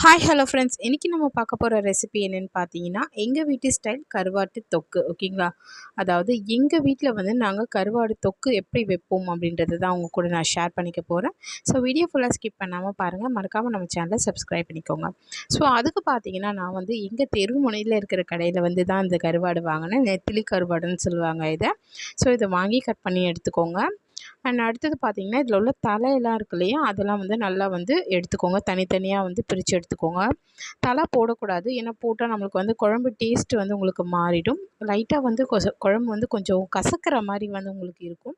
Hi hello friends, இன்றைக்கி நம்ம பார்க்க போகிற ரெசிபி என்னென்னு பார்த்தீங்கன்னா, எங்கள் வீட்டு ஸ்டைல் கருவாட்டு தொக்கு. ஓகேங்களா? அதாவது எங்கள் வீட்டில் வந்து நாங்கள் கருவாடு தொக்கு எப்படி வைப்போம் அப்படின்றது தான் உங்க கூட நான் ஷேர் பண்ணிக்க போகிறேன். ஸோ வீடியோ ஃபுல்லாக ஸ்கிப் பண்ணாமல் பாருங்கள். மறக்காமல் நம்ம சேனலை சப்ஸ்கிரைப் பண்ணிக்கோங்க. ஸோ அதுக்கு பார்த்தீங்கன்னா, நான் வந்து எங்கள் தெரு முனையில் இருக்கிற கடையில் வந்து தான் இந்த கருவாடு வாங்கினேன். நெத்திலி கருவாடுன்னு சொல்லுவாங்க இதை. ஸோ இதை வாங்கி கட் பண்ணி எடுத்துக்கோங்க. அண்ட் அடுத்தது பார்த்தீங்கன்னா, இதில் உள்ள தலையெல்லாம் இருக்கு இல்லையா, அதெல்லாம் வந்து நல்லா வந்து எடுத்துக்கோங்க. தனித்தனியாக வந்து பிரித்து எடுத்துக்கோங்க. தலை போடக்கூடாது. ஏன்னா போட்டால் நம்மளுக்கு வந்து குழம்பு டேஸ்ட்டு வந்து உங்களுக்கு மாறிடும். லைட்டாக வந்து குழம்பு வந்து கொஞ்சம் கசக்கிற மாதிரி வந்து உங்களுக்கு இருக்கும்.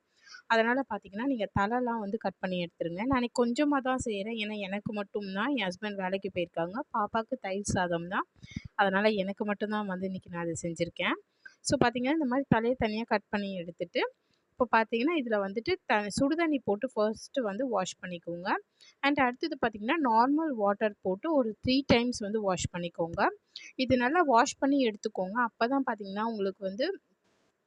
அதனால் பார்த்தீங்கன்னா, நீங்கள் தலைலாம் வந்து கட் பண்ணி எடுத்துருங்க. நான் அன்றைக்கி கொஞ்சமாக தான் செய்கிறேன். ஏன்னா எனக்கு மட்டும் தான். என் ஹஸ்பண்ட் வேலைக்கு போயிருக்காங்க. பாப்பாவுக்கு தயிர் சாதம் தான். அதனால் எனக்கு மட்டும் தான் வந்து இன்றைக்கி நான் அதை செஞ்சுருக்கேன். ஸோ பார்த்தீங்கன்னா, இந்த மாதிரி தலையை தனியாக கட் பண்ணி எடுத்துட்டு, இப்போ பார்த்தீங்கன்னா, இதில் வந்துட்டு சுடுதண்ணி போட்டு ஃபர்ஸ்ட்டு வந்து வாஷ் பண்ணிக்கோங்க. அண்ட் அடுத்தது பார்த்தீங்கன்னா, நார்மல் வாட்டர் போட்டு ஒரு 3 டைம்ஸ் வந்து வாஷ் பண்ணிக்கோங்க. இது நல்லா வாஷ் பண்ணி எடுத்துக்கோங்க. அப்போ தான் பார்த்தீங்கன்னா, உங்களுக்கு வந்து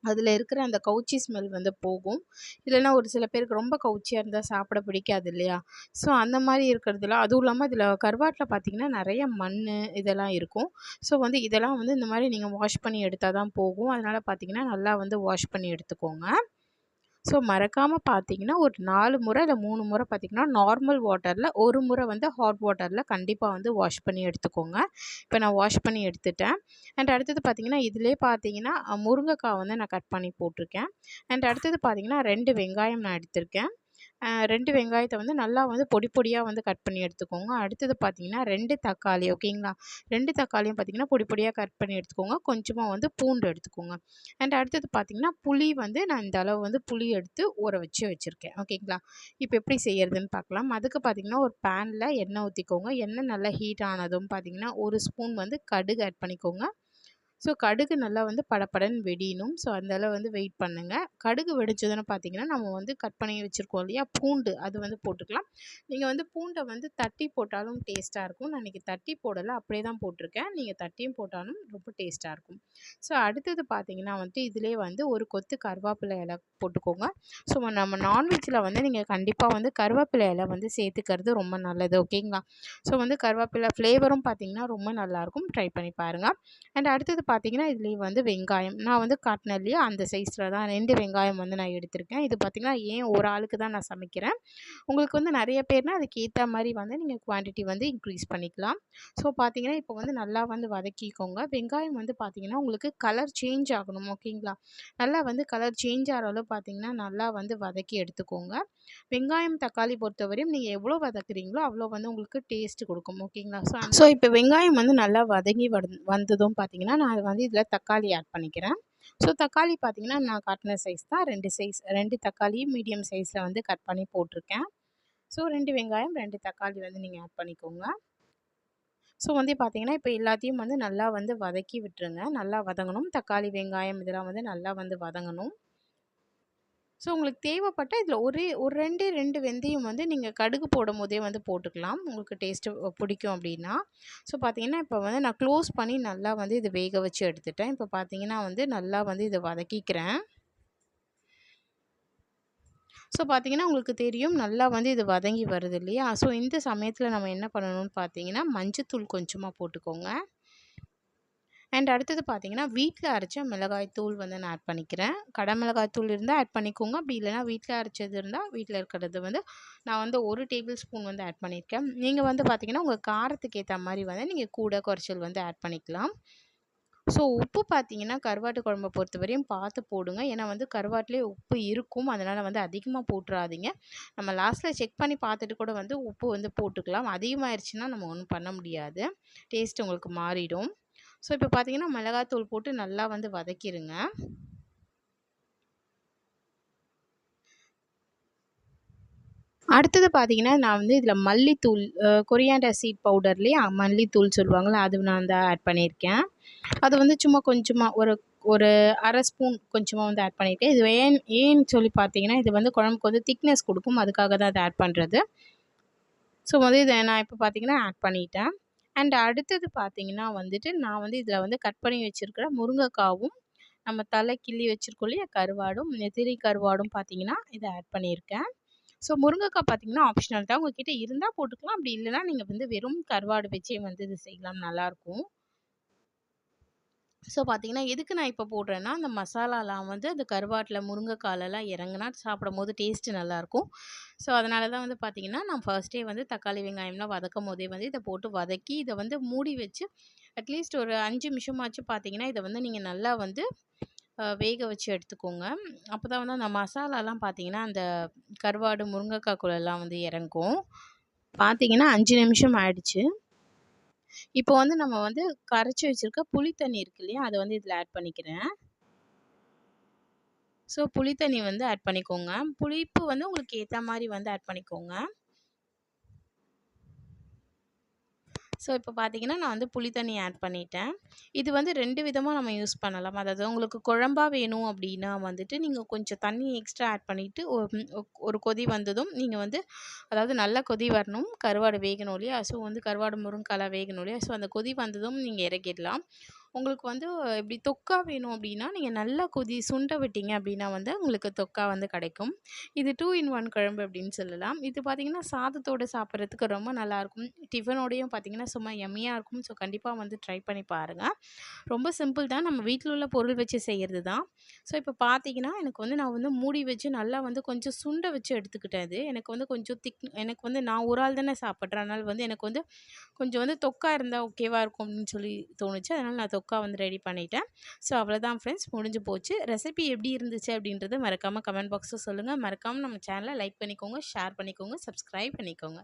அதில் இருக்கிற அந்த கவுச்சி ஸ்மெல் வந்து போகும். இல்லைன்னா ஒரு சில பேருக்கு ரொம்ப கவுச்சியாக இருந்தால் சாப்பிட பிடிக்காது இல்லையா? ஸோ அந்த மாதிரி இருக்கிறதுல அதுவும் இல்லாமல் இதில் கருவாட்டில் பார்த்தீங்கன்னா, நிறைய மண் இதெல்லாம் இருக்கும். ஸோ வந்து இதெல்லாம் வந்து இந்த மாதிரி நீங்கள் வாஷ் பண்ணி எடுத்தால் தான் போகும். அதனால் பார்த்தீங்கன்னா, நல்லா வந்து வாஷ் பண்ணி எடுத்துக்கோங்க. ஸோ மறக்காமல் பார்த்தீங்கன்னா, ஒரு 4 முறை இல்லை 3 முறை பார்த்தீங்கன்னா, நார்மல் வாட்டரில், ஒரு முறை வந்து ஹாட் வாட்டரில் கண்டிப்பாக வந்து வாஷ் பண்ணி எடுத்துக்கோங்க. இப்போ நான் வாஷ் பண்ணி எடுத்துட்டேன். அண்ட் அடுத்தது பார்த்தீங்கன்னா, இதிலே பார்த்தீங்கன்னா முருங்கைக்காய் வந்து நான் கட் பண்ணி போட்டிருக்கேன். அண்ட் அடுத்தது பார்த்தீங்கன்னா, 2 வெங்காயம் நான் எடுத்திருக்கேன். 2 வெங்காயத்தை வந்து நல்லா வந்து பொடி பொடியாக வந்து கட் பண்ணி எடுத்துக்கோங்க. அடுத்தது பார்த்தீங்கன்னா, 2 தக்காளி. ஓகேங்களா? 2 தக்காளியும் பார்த்தீங்கன்னா, பொடி பொடியாக கட் பண்ணி எடுத்துக்கோங்க. கொஞ்சமாக வந்து பூண்டு எடுத்துக்கோங்க. அண்ட் அடுத்தது பார்த்தீங்கன்னா, புளி வந்து நான் இந்த அளவு வந்து புளி எடுத்து ஊற வச்சு வச்சுருக்கேன். ஓகேங்களா? இப்போ எப்படி செய்யறதுன்னு பார்க்கலாம். அதுக்கு பார்த்தீங்கன்னா, ஒரு பேனில் எண்ணெய் ஊற்றிக்கோங்க. எண்ணெய் நல்லா ஹீட் ஆனதும் பார்த்தீங்கன்னா, 1 ஸ்பூன் வந்து கடுகு ஆட் பண்ணிக்கோங்க. ஸோ கடுகு நல்லா வந்து படபடன்னு வெடியணும். ஸோ அந்த அளவு வந்து வெயிட் பண்ணுங்க. கடுகு வெடிச்சதுன்னு பார்த்தீங்கன்னா, நம்ம வந்து கட் பண்ணி வச்சுருக்கோம் இல்லையா, பூண்டு அது வந்து போட்டுக்கலாம். நீங்கள் வந்து பூண்டை வந்து தட்டி போட்டாலும் டேஸ்ட்டாக இருக்கும். நான் இன்றைக்கி தட்டி போடலை, அப்படியே தான் போட்டிருக்கேன். நீங்கள் தட்டியும் போட்டாலும் ரொம்ப டேஸ்ட்டாக இருக்கும். ஸோ அடுத்தது பார்த்தீங்கன்னா வந்துட்டு, இதிலே வந்து ஒரு கொத்து கருவேப்பிலை இலை போட்டுக்கோங்க. ஸோ நம்ம நான்வெஜ்ஜில் வந்து நீங்கள் கண்டிப்பாக வந்து கருவேப்பிலை இலை வந்து சேர்த்துக்கிறது ரொம்ப நல்லது. ஓகேங்களா? ஸோ வந்து கருவேப்பிலை ஃப்ளேவரும் பார்த்தீங்கன்னா, ரொம்ப நல்லாயிருக்கும். ட்ரை பண்ணி பாருங்கள். அண்ட் அடுத்தது பார்த்தீங்கன்னா, இதுலேயே வந்து வெங்காயம் நான் வந்து காட்டினேன் இல்லையா, அந்த சைஸில் தான் 2 வெங்காயம் வந்து நான் எடுத்திருக்கேன். இது பார்த்தீங்கன்னா, ஏன் ஒரு ஆளுக்கு தான் நான் சமைக்கிறேன். உங்களுக்கு வந்து நிறைய பேர்னா அதுக்கு ஏற்ற மாதிரி வந்து நீங்கள் குவான்டிட்டி வந்து இன்க்ரீஸ் பண்ணிக்கலாம். ஸோ பார்த்தீங்கன்னா, இப்போ வந்து நல்லா வந்து வதக்கிக்கோங்க. வெங்காயம் வந்து பார்த்தீங்கன்னா, உங்களுக்கு கலர் சேஞ்ச் ஆகணும். ஓகேங்களா? நல்லா வந்து கலர் சேஞ்ச் ஆகிற அளவு பார்த்தீங்கன்னா, நல்லா வந்து வதக்கி எடுத்துக்கோங்க. வெங்காயம், தக்காளி பொறுத்தவரையும் நீங்கள் எவ்வளோ வதக்குறீங்களோ அவ்வளோ வந்து உங்களுக்கு டேஸ்ட் கொடுக்கும். ஓகேங்களா? ஸோ இப்போ வெங்காயம் வந்து நல்லா வதங்கி வந்ததும் பார்த்தீங்கன்னா, நான் வந்து இதில் தக்காளி ஆட் பண்ணிக்கிறேன். ஸோ தக்காளி பார்த்தீங்கன்னா, நான் காட்டின சைஸ் தான் 2 தக்காளி மீடியம் சைஸில் வந்து கட் பண்ணி போட்டிருக்கேன். ஸோ 2 வெங்காயம், 2 தக்காளி வந்து நீங்கள் ஆட் பண்ணிக்கோங்க. ஸோ வந்து பார்த்தீங்கன்னா, இப்போ எல்லாத்தையும் வந்து நல்லா வந்து வதக்கி விட்டுருங்க. நல்லா வதங்கணும். தக்காளி, வெங்காயம் இதெல்லாம் வந்து நல்லா வந்து வதங்கணும். ஸோ உங்களுக்கு தேவைப்பட்டா இதில் ஒரு 2 வெந்தயம் வந்து நீங்கள் கடுகு போடும்போதே வந்து போட்டுக்கலாம். உங்களுக்கு டேஸ்ட்டு பிடிக்கும் அப்படின்னா. ஸோ பார்த்தீங்கன்னா, இப்போ வந்து நான் க்ளோஸ் பண்ணி நல்லா வந்து இதை வேக வச்சு எடுத்துட்டேன். இப்போ பார்த்தீங்கன்னா வந்து நல்லா வந்து இதை வதக்கிக்கிறேன். ஸோ பார்த்தீங்கன்னா, உங்களுக்கு தெரியும் நல்லா வந்து இது வதங்கி வருது இல்லையா? ஸோ இந்த சமயத்தில் நம்ம என்ன பண்ணணும்னு பார்த்தீங்கன்னா, மஞ்சத்தூள் கொஞ்சமாக போட்டுக்கோங்க. அண்ட் அடுத்தது பார்த்தீங்கன்னா, வீட்டில் அரைச்ச மிளகாய் தூள் வந்து நான் ஆட் பண்ணிக்கிறேன். கடை மிளகாய் தூள் இருந்தால் ஆட் பண்ணிக்கோங்க. அப்படி இல்லைனா வீட்டில் அரைச்சது இருந்தால் வீட்டில் இருக்கிறது வந்து நான் வந்து 1 டேபிள் ஸ்பூன் வந்து ஆட் பண்ணியிருக்கேன். நீங்கள் வந்து பார்த்தீங்கன்னா, உங்கள் காரத்துக்கு ஏற்ற மாதிரி வந்து நீங்கள் கூட குறைச்சல் வந்து ஆட் பண்ணிக்கலாம். ஸோ உப்பு பார்த்தீங்கன்னா, கருவாட்டு குழம்ப பொறுத்தவரையும் பார்த்து போடுங்க. ஏன்னா வந்து கருவாட்டிலே உப்பு இருக்கும். அதனால் வந்து அதிகமாக போட்டுறாதீங்க. நம்ம லாஸ்ட்டில் செக் பண்ணி பார்த்துட்டு கூட வந்து உப்பு வந்து போட்டுக்கலாம். அதிகமாகிடுச்சுன்னா நம்ம ஒன்றும் பண்ண முடியாது. டேஸ்ட் உங்களுக்கு மாறிடும். ஸோ இப்போ பார்த்தீங்கன்னா, மிளகாத்தூள் போட்டு நல்லா வந்து வதக்கிருங்க. அடுத்தது பார்த்தீங்கன்னா, நான் வந்து இதில் மல்லித்தூள் கொரியாண்டர் சீட் பவுடர்லேயே மல்லித்தூள் சொல்லுவாங்கள்ல, அது நான் வந்து ஆட் பண்ணியிருக்கேன். அது வந்து சும்மா கொஞ்சமாக ஒரு ஒரு 1/2 ஸ்பூன் கொஞ்சமாக வந்து ஆட் பண்ணியிருக்கேன். இது ஏன்னு சொல்லி பார்த்தீங்கன்னா, இது வந்து குழம்புக்கு வந்து திக்னஸ் கொடுக்கும். அதுக்காக தான் அதை ஆட் பண்ணுறது. ஸோ வந்து இதை நான் இப்போ பார்த்தீங்கன்னா ஆட் பண்ணிட்டேன். அண்ட் அடுத்தது பார்த்தீங்கன்னா வந்துட்டு, நான் வந்து இதில் வந்து கட் பண்ணி வச்சுருக்கிற முருங்கைக்காவும், நம்ம தலை கிள்ளி வச்சுருக்கோம் இல்லையா கருவாடும், நெத்திலி கருவாடும் பார்த்தீங்கன்னா, இதை ஆட் பண்ணியிருக்கேன். ஸோ முருங்கைக்காய் பார்த்தீங்கன்னா ஆப்ஷனல் தான். உங்க கிட்ட இருந்தா போட்டுக்கலாம். அப்படி இல்லன்னா நீங்க வந்து வெறும் கருவாடு வச்சே வந்து இது செய்யலாம். நல்லாருக்கும். ஸோ பார்த்தீங்கன்னா, எதுக்கு நான் இப்போ போடுறேன்னா, அந்த மசாலாலாம் வந்து அந்த கருவாட்டுல முருங்கைக்காலலாம் இறங்குனா சாப்பிடும்போது டேஸ்ட்டு நல்லாயிருக்கும். ஸோ அதனால தான் வந்து பார்த்தீங்கன்னா, நான் ஃபர்ஸ்ட்டே வந்து தக்காளி, வெங்காயம்லாம் வதக்கும்போதே வந்து இத போட்டு வதக்கி, இத வந்து மூடி வச்சு அட்லீஸ்ட் ஒரு 5 நிமிஷமாச்சும் பார்த்தீங்கன்னா, இத வந்து நீங்க நல்லா வந்து வேக வச்சு எடுத்துக்கோங்க. அப்பதான் வந்து அந்த மசாலாலாம் பார்த்தீங்கன்னா, அந்த கருவாடு, முருங்கைக்காக்குள்ளலாம் வந்து இறங்கும். பார்த்தீங்கன்னா 5 நிமிஷம் ஆயிடுச்சு. இப்போ வந்து நம்ம வந்து கரைச்சு வச்சிருக்க புளி தண்ணி இருக்கு இல்லையா? அத வந்து இதில ஆட் பண்ணிக்கிறேன். ஸோ புளி தண்ணி வந்து ஆட் பண்ணிக்கோங்க. புளிப்பு வந்து உங்களுக்கு ஏத்தா மாரி வந்து ஆட் பண்ணிக்கோங்க. ஸோ இப்போ பார்த்தீங்கன்னா, நான் வந்து புளி தண்ணி ஆட் பண்ணிட்டேன். இது வந்து 2 விதமா நம்ம யூஸ் பண்ணலாம். அதாவது உங்களுக்கு குழம்பா வேணும் அப்டின்னா வந்துட்டு, நீங்க கொஞ்சம் தண்ணி எக்ஸ்ட்ரா ஆட் பண்ணிட்டு, ஒரு கொதி வந்ததும் நீங்க வந்து அதாவது நல்லா கொதி வரணும். கருவாடு வேகணும் இல்லையா? ஸோ வந்து கருவாடு முருங்காலாம் வேகணும் இல்லையா? ஸோ அந்த கொதி வந்ததும் நீங்க இறக்கிடலாம். உங்களுக்கு வந்து இப்படி தொக்கா வேணும் அப்படின்னா, நீங்க நல்லா சுண்ட விட்டீங்க அப்படின்னா வந்து உங்களுக்கு தொக்கா வந்து கிடைக்கும். இது 2 இன் 1 குழம்பு அப்படின்னு சொல்லலாம். இது பார்த்தீங்கன்னா, சாதத்தோட சாப்பிட்றதுக்கு ரொம்ப நல்லாயிருக்கும். டிஃபனோடையும் பார்த்தீங்கன்னா, சும்மா யம்மியா இருக்கும். ஸோ கண்டிப்பா வந்து ட்ரை பண்ணி பாருங்க. ரொம்ப சிம்பிள் தான். நம்ம வீட்ல உள்ள பொருள் வச்சு செய்றது தான். ஸோ இப்போ பார்த்தீங்கன்னா, நான் வந்து மூடி வச்சு நல்லா வந்து கொஞ்சம் சுண்ட வச்சு எடுத்துக்கிட்டேன் இது. எனக்கு வந்து கொஞ்சம் எனக்கு வந்து நான் ஒரு ஆள் தானே சாப்பிட்றேன். அதனால வந்து எனக்கு வந்து கொஞ்சம் வந்து தொக்கா இருந்தா ஓகேவா இருக்கும் அப்படின்னு சொல்லி தோணுச்சு. அதனால நான் தொக்கா வந்து ரெடி பண்ணிட்டேன். ஸோ அவ்வளோதான் ஃப்ரெண்ட்ஸ், முடிஞ்சு போச்சு. ரெசிபி எப்படி இருந்துச்சு அப்படின்றத மறக்காம கமெண்ட் பாக்ஸ்ல சொல்லுங்க. மறக்காம நம்ம சேனல லைக் பண்ணிக்கோங்க, ஷேர் பண்ணிக்கோங்க, சப்ஸ்கிரைப் பண்ணிக்கோங்க.